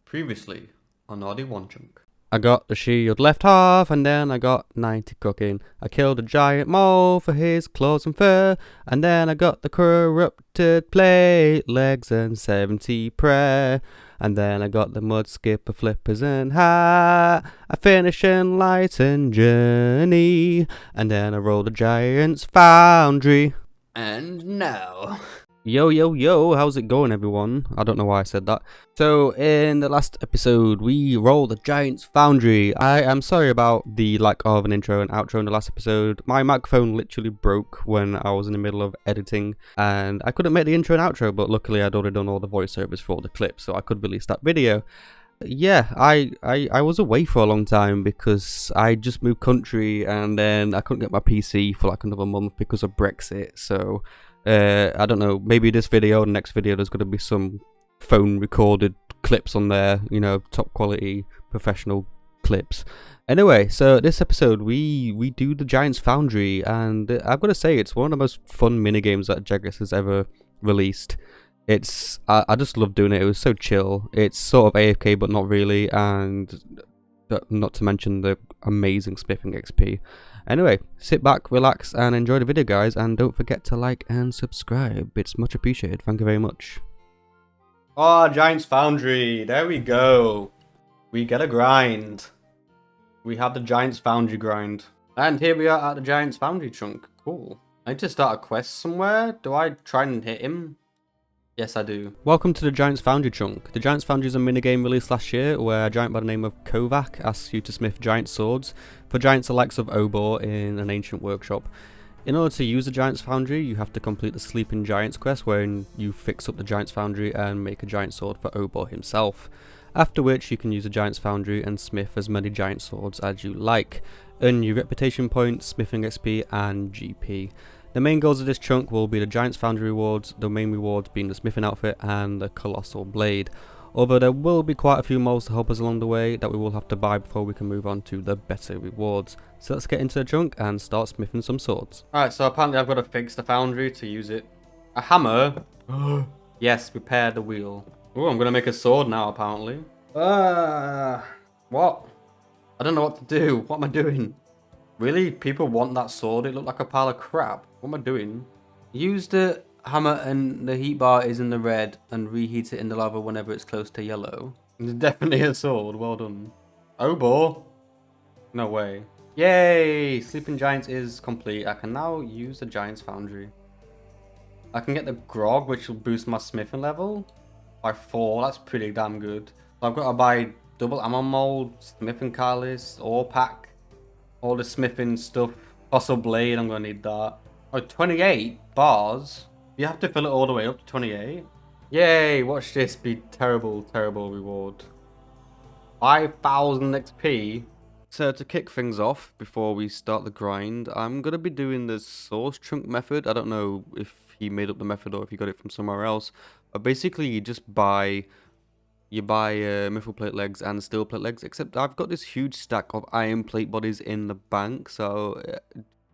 Previously on Oddie One Chunk. I got the shield left half, and then I got 90 cooking. I killed a giant mole for his claws and fur, and then I got the corrupted plate legs and 70 prayer. And then I got the mud skipper flippers and hat, a finishing light and journey, and then I rolled a giant's foundry. And now... Yo, how's it going, everyone? I don't know why I said that. So, in the last episode, we rolled a Giant's Foundry. I am sorry about the lack of an intro and outro in the last episode. My microphone literally broke when I was in the middle of editing, and I couldn't make the intro and outro, but luckily I'd already done all the voiceovers for all the clips, so I could release that video. Yeah, I was away for a long time because I just moved country, and then I couldn't get my PC for like another month because of Brexit, so... I don't know, maybe this video, the next video, there's going to be some phone recorded clips on there, you know, top quality professional clips. Anyway, so this episode we do the Giant's Foundry, and I've got to say it's one of the most fun minigames that Jagex has ever released. It's I just love doing it. It was so chill. It's sort of AFK but not really, and not to mention the amazing smithing XP. Anyway, sit back, relax, and enjoy the video, guys, and don't forget to like and subscribe. It's much appreciated. Thank you very much. Oh, Giant's Foundry. There we go. We get a grind. We have the Giant's Foundry grind. And here we are at the Giant's Foundry chunk. Cool. I need to start a quest somewhere. Do I try and hit him? Yes, I do. Welcome to the Giant's Foundry chunk. The Giant's Foundry is a minigame released last year where a giant by the name of Kovac asks you to smith giant swords for giants the likes of Obor in an ancient workshop. In order to use the Giant's Foundry, you have to complete the Sleeping Giants quest wherein you fix up the Giant's Foundry and make a giant sword for Obor himself. After which you can use the Giant's Foundry and smith as many giant swords as you like. Earn your reputation points, smithing XP and GP. The main goals of this chunk will be the Giant's Foundry rewards, the main rewards being the smithing outfit and the colossal blade. Although there will be quite a few moles to help us along the way that we will have to buy before we can move on to the better rewards. So let's get into the chunk and start smithing some swords. Alright, so apparently I've got to fix the foundry to use it. A hammer? Yes, repair the wheel. Oh, I'm going to make a sword now, apparently. What? I don't know what to do. What am I doing? Really? People want that sword? It looked like a pile of crap. What am I doing? Use the hammer and the heat bar is in the red and reheat it in the lava whenever it's close to yellow. It's definitely a sword. Well done. Obor? No way. Yay! Sleeping Giants is complete. I can now use the Giant's Foundry. I can get the grog, which will boost my smithing level by 4. That's pretty damn good. So I've got to buy double ammo mold, smithing catalyst, ore pack. All the smithing stuff. Fossil blade, I'm going to need that. Oh, 28 bars? You have to fill it all the way up to 28? Yay, watch this be terrible, terrible reward. 5,000 XP. So to kick things off, before we start the grind, I'm going to be doing the source chunk method. I don't know if he made up the method or if he got it from somewhere else. But basically, you just buy... mithril plate legs and steel plate legs, except I've got this huge stack of iron plate bodies in the bank, so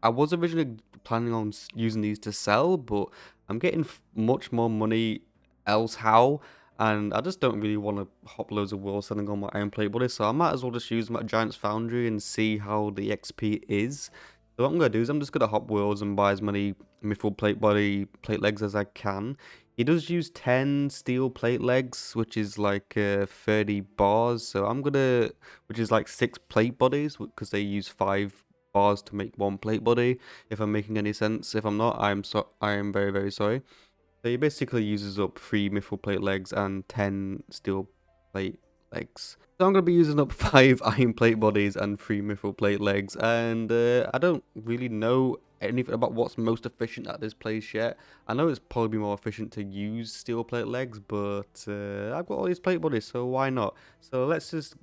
I was originally planning on using these to sell, but I'm getting much more money else how, and I just don't really want to hop loads of worlds selling all my iron plate bodies, so I might as well just use my Giant's Foundry and see how the XP is. So what I'm going to do is I'm just going to hop worlds and buy as many mithril plate legs as I can. He does use 10 steel plate legs, which is like 30 bars. So I'm gonna, which is like 6 plate bodies, because they use 5 bars to make 1 plate body. If I'm making any sense, if I'm not, I am very, very sorry. So he basically uses up 3 mithril plate legs and 10 steel plate legs. So I'm gonna be using up 5 iron plate bodies and 3 mithril plate legs, and I don't really know anything about what's most efficient at this place yet. I know it's probably more efficient to use steel plate legs, but I've got all these plate bodies, so why not? So let's just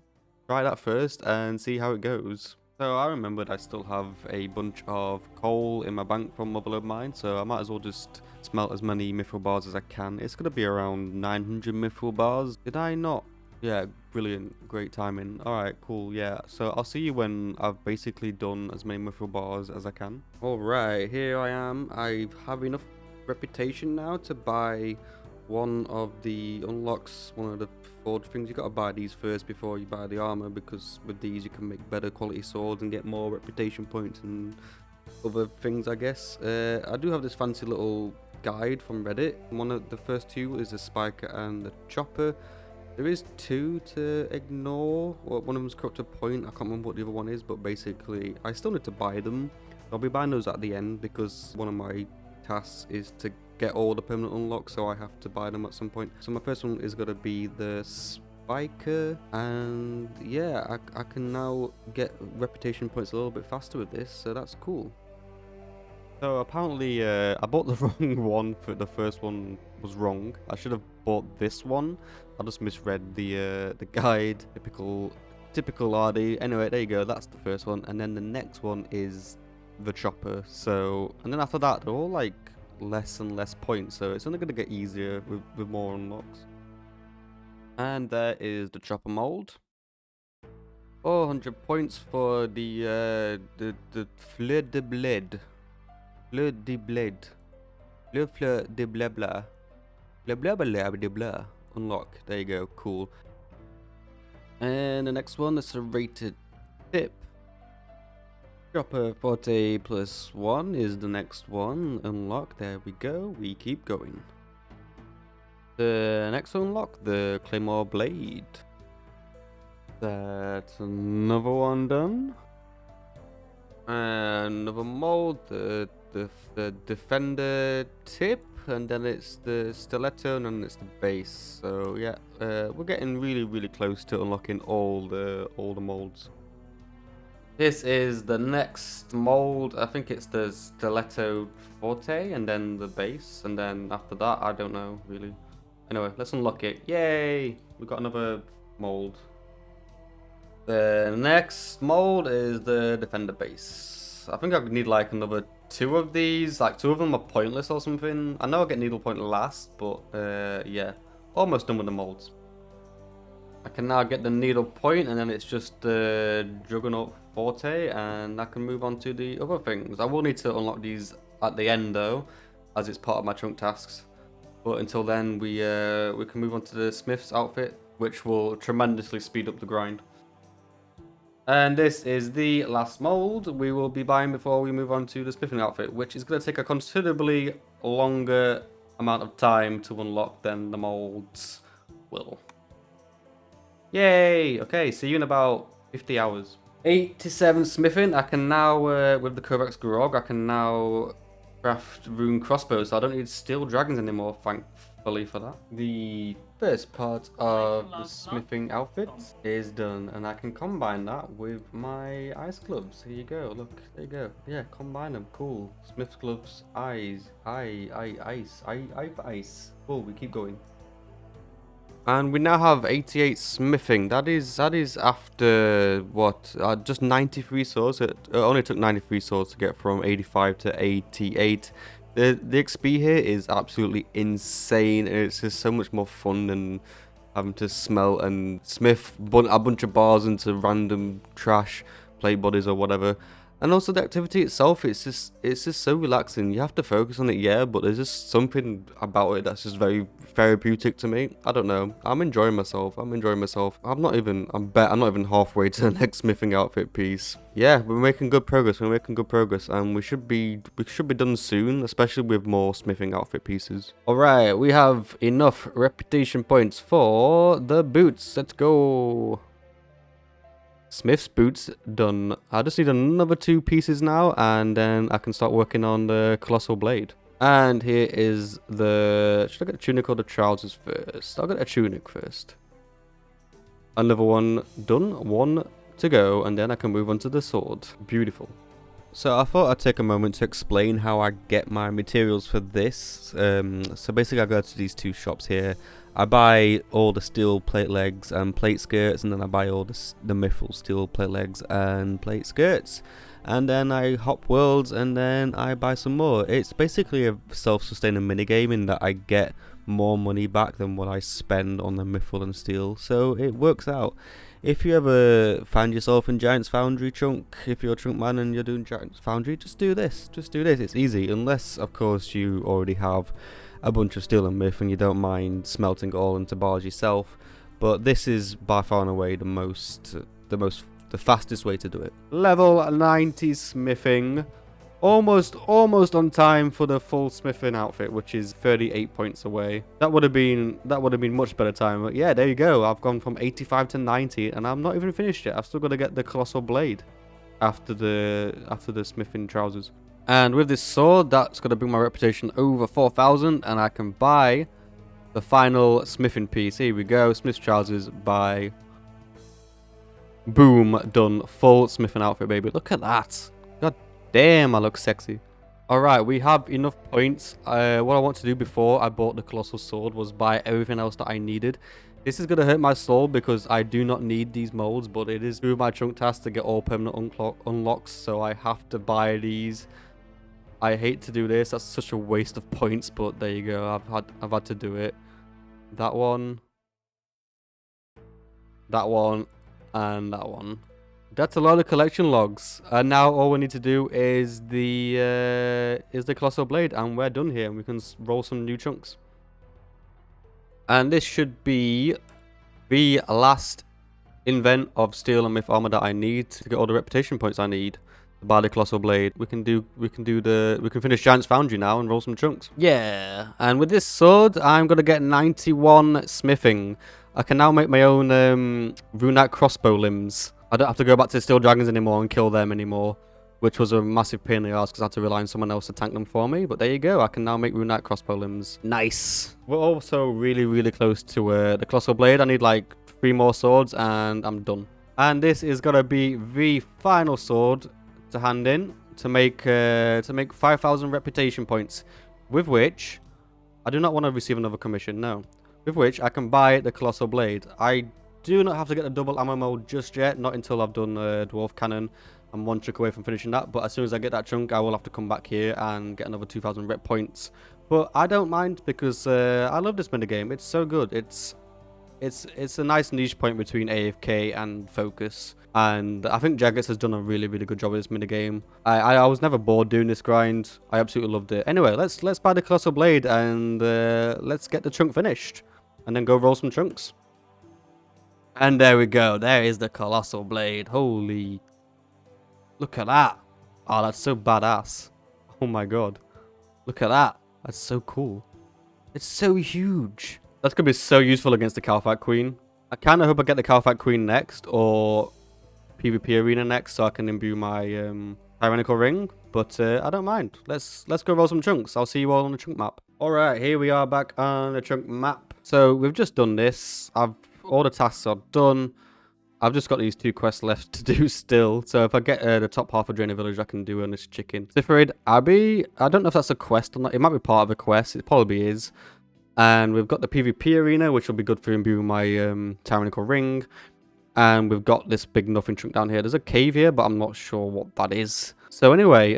try that first and see how it goes. So I remembered I still have a bunch of coal in my bank from Motherlode Mine, so I might as well just smelt as many mithril bars as I can. It's gonna be around 900 mithril bars. Did I not? Yeah, brilliant, great timing. Alright, cool, yeah. So I'll see you when I've basically done as many mithril bars as I can. Alright, here I am. I have enough reputation now to buy one of the unlocks, one of the forge things. You gotta buy these first before you buy the armor, because with these you can make better quality swords and get more reputation points and other things, I guess. I do have this fancy little guide from Reddit. One of the first two is the spiker and the chopper. There is two to ignore. Well, one of them's corrupted point. I can't remember what the other one is, but basically I still need to buy them. I'll be buying those at the end because one of my tasks is to get all the permanent unlocks, so I have to buy them at some point. So my first one is going to be the spiker, and yeah, I can now get reputation points a little bit faster with this, so that's cool. So apparently I bought the wrong one. For the first one was wrong. I should have bought this one. I just misread the guide. Typical RD. Anyway, there you go, that's the first one, and then the next one is the chopper. So, and then after that they're all like less and less points, so it's only going to get easier with more unlocks. And there is the chopper mold. 400 points for the fleur de blade. Fleur de blade. Fleur de blah blah. Blah blah blah blah blah. Unlock. There you go. Cool. And the next one is a rated tip. Chopper Forte +1 is the next one. Unlock. There we go. We keep going. The next unlock, the Claymore Blade. That's another one done. Another mold, the Defender tip, and then it's the Stiletto, and then it's the base. So yeah, we're getting really close to unlocking all the molds. This is the next mold. I think it's the Stiletto Forte, and then the base, and then after that, I don't know really. Anyway, let's unlock it. Yay! We got another mold. The next mold is the Defender base. I think I need like another 2 of these. Like 2 of them are pointless or something. I know I get needle point last, but yeah, almost done with the molds. I can now get the needle point, and then it's just the Juggernaut Forte, and I can move on to the other things. I will need to unlock these at the end though, as it's part of my chunk tasks. But until then, we can move on to the Smith's outfit, which will tremendously speed up the grind. And this is the last mold we will be buying before we move on to the smithing outfit, which is going to take a considerably longer amount of time to unlock than the molds will. Yay! Okay, see you in about 50 hours. 87 smithing. I can now, with the Kovacs Grog, I can now craft rune crossbows, so I don't need steel dragons anymore, thankfully for that. The first part of the smithing outfit is done, and I can combine that with my ice gloves. Here you go, look, there you go. Yeah, combine them, cool. Smith's gloves, ice. Cool, we keep going. And we now have 88 smithing. That is after what? Just 93 swords. It only took 93 swords to get from 85 to 88. The XP here is absolutely insane, and it's just so much more fun than having to smelt and smith a bunch of bars into random trash plate bodies or whatever. And also the activity itself, it's just so relaxing. You have to focus on it, yeah, but there's just something about it that's just very therapeutic to me. I don't know. I'm enjoying myself. I'm not even halfway to the next smithing outfit piece. Yeah, we're making good progress. And we should be done soon, especially with more smithing outfit pieces. All right, we have enough reputation points for the boots. Let's go. Smith's boots done. I just need another 2 pieces now, and then I can start working on the colossal blade. And here is the... Should I get a tunic or the trousers first? I'll get a tunic first. Another one done. 1 to go, and then I can move on to the sword. Beautiful. So I thought I'd take a moment to explain how I get my materials for this. So basically I go to these 2 shops here. I buy all the steel plate legs and plate skirts, and then I buy all the mithril steel plate legs and plate skirts. And then I hop worlds, and then I buy some more. It's basically a self-sustaining minigame in that I get more money back than what I spend on the mithril and steel. So it works out. If you ever find yourself in Giant's Foundry chunk, if you're a chunk man and you're doing Giant's Foundry, just do this. It's easy, unless of course you already have a bunch of steel and myth and you don't mind smelting it all into bars yourself. But this is by far and away the fastest way to do it. Level 90 smithing. Almost on time for the full smithing outfit, which is 38 points away. That would have been much better time. But yeah, there you go. I've gone from 85 to 90, and I'm not even finished yet. I've still got to get the colossal blade after the smithing trousers. And with this sword, that's going to bring my reputation over 4,000, and I can buy the final smithing piece. Here we go, smith's trousers. Buy. Boom, done. Full smithing outfit, baby. Look at that. God damn, I look sexy. Alright, we have enough points. What I want to do before I bought the colossal sword was buy everything else that I needed. This is going to hurt my soul because I do not need these molds, but it is through my chunk task to get all permanent unlocks, so I have to buy these. I hate to do this. That's such a waste of points, but there you go. I've had to do it. That one, and that one. That's a lot of collection logs, and now all we need to do is the colossal blade, and we're done here. And we can roll some new chunks. And this should be the last invent of steel and myth armor that I need to get all the reputation points I need to buy the colossal blade. We can finish Giant's Foundry now and roll some chunks. Yeah, and with this sword, I'm gonna get 91 smithing. I can now make my own runite crossbow limbs. I don't have to go back to steel dragons anymore and kill them anymore, which was a massive pain in the ass because I had to rely on someone else to tank them for me. But there you go, I can now make runite crossbow limbs. Nice. We're also really close to the colossal blade. I need like 3 more swords and I'm done. And this is gonna be the final sword to hand in to make 5,000 reputation points, with which I do not want to receive another commission. No, with which I can buy the colossal blade. I do not have to get the double ammo mode just yet, not until I've done dwarf cannon. I'm 1 chunk away from finishing that, but as soon as I get that chunk, I will have to come back here and get another 2,000 rep points. But I don't mind because I love this minigame. It's so good. It's a nice niche point between AFK and focus. And I think Jagex has done a really good job with this minigame. I was never bored doing this grind. I absolutely loved it. Anyway, let's buy the colossal blade and let's get the chunk finished. And then go roll some chunks. And there we go. There is the colossal blade. Holy... Look at that. Oh, that's so badass. Oh my god. Look at that. That's so cool. It's so huge. That's going to be so useful against the Calfight Queen. I kind of hope I get the Calfight Queen next, or PvP Arena next, so I can imbue my tyrannical ring. But I don't mind. Let's go roll some chunks. I'll see you all on the chunk map. Alright, here we are back on the chunk map. So we've just done this. All the tasks are done. I've just got these 2 quests left to do still. So if I get the top half of Drainer Village, I can do on this chicken. Cypherid Abbey. I don't know if that's a quest or not. It might be part of a quest. It probably is. And we've got the PvP arena, which will be good for imbuing my tyrannical ring. And we've got this big nothing chunk down here. There's a cave here, but I'm not sure what that is. So anyway,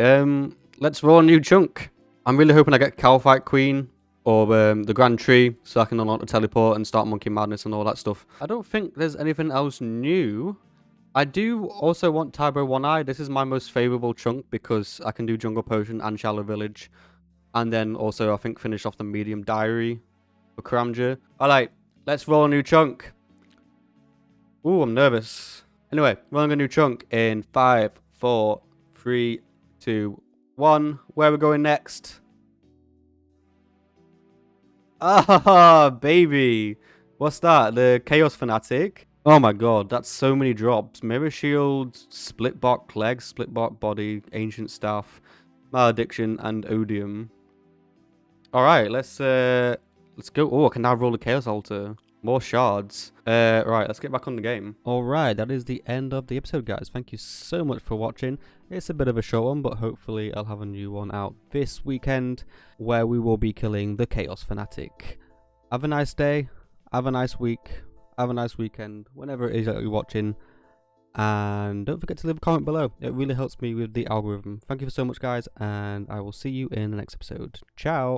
let's roll a new chunk. I'm really hoping I get Calfight Queen or the Grand Tree, so I can unlock the teleport and start Monkey Madness and all that stuff. I don't think there's anything else new. I do also want Tybo One Eye. This is my most favourable chunk because I can do Jungle Potion and Shallow Village. And then also, I think, finish off the Medium Diary for Karamja. Alright, let's roll a new chunk. Ooh, I'm nervous. Anyway, rolling a new chunk in 5, 4, 3, 2, 1. Where are we going next? Ah, baby. What's that? The Chaos Fanatic? Oh my god, that's so many drops. Mirror Shield, Split Bark Leg, Split Bark Body, Ancient Staff, Malediction, and Odium. Alright, let's go. Oh, I can now roll the Chaos Altar. More shards. Right, let's get back on the game. Alright, that is the end of the episode, guys. Thank you so much for watching. It's a bit of a short one, but hopefully I'll have a new one out this weekend where we will be killing the Chaos Fanatic. Have a nice day. Have a nice week. Have a nice weekend. Whenever it is that you're watching. And don't forget to leave a comment below. It really helps me with the algorithm. Thank you so much, guys. And I will see you in the next episode. Ciao.